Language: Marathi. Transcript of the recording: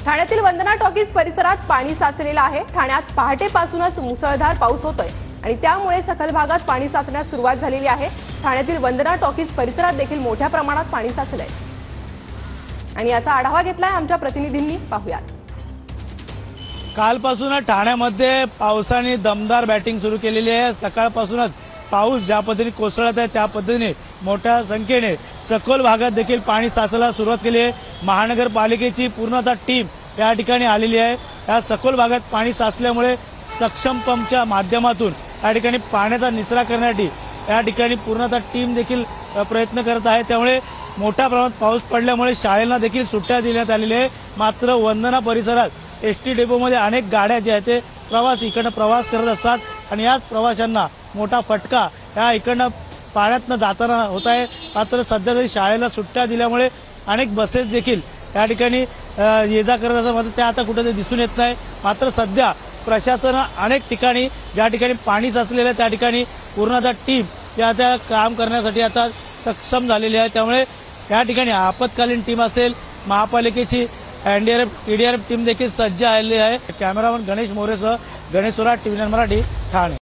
ठाण्यातील वंदना टॉकीज परिसरात पाणी साचलेलं आहे। ठाण्यात पहाटेपासूनच मुसळधार पाऊस होतोय आणि त्यामुळे सखल भागात पाणी साचण्यास सुरुवात झालेली आहे। ठाण्यातील वंदना टॉकीज परिसरात देखील मोठ्या प्रमाणात पाणी साचलंय आणि याचा आढावा घेतलाय आमच्या प्रतिनिधींनी। पाहूयात। कालपासून ठाण्यामध्ये पावसाने दमदार बॅटिंग सुरू केलेली आहे। सकाळपासूनच पाऊस ज्या पद्धतीने कोसळत आहे त्या पद्धतीने मोठ्या संख्येने सखोल भागात देखील पाणी साचायला सुरुवात केली आहे। महानगरपालिकेची पूर्णतः टीम या ठिकाणी आलेली आहे। या सखोल भागात पाणी साचल्यामुळे सक्षम पंपच्या माध्यमातून या ठिकाणी पाण्याचा निचरा करण्यासाठी या ठिकाणी पूर्णतः टीम देखील प्रयत्न करत आहे। त्यामुळे मोठ्या प्रमाणात पाऊस पडल्यामुळे शाळेला देखील सुट्ट्या देण्यात आलेल्या आहे। मात्र वंदना परिसरात एसटी डेपोमध्ये अनेक गाड्या ज्या आहेत ते प्रवासी इकडनं प्रवास करत असतात आणि याच प्रवाशांना मोठा फटका या इकडनं पाण्यातनं जाताना होत आहे। मात्र सध्या तरी शाळेला सुट्ट्या दिल्यामुळे अनेक बसेस देखील या ठिकाणी ये जा करत असतात, मात्र त्या आता कुठे दिसून येत नाही। मात्र सध्या प्रशासन अनेक ठिकाणी ज्या ठिकाणी पाणी साचलेलं आहे त्या ठिकाणी पूर्णतः टीम त्या काम करण्यासाठी आता सक्षम झालेली आहे। त्यामुळे या ठिकाणी आपत्कालीन टीम असेल, महापालिकेची एनडीआरएफ टीडीआरएफ टीम देखील सज्ज आलेली आहे। कॅमेरामन गणेश मोरेसह गणेश सोराट, टीव्ही 9 मराठी, ठाणे।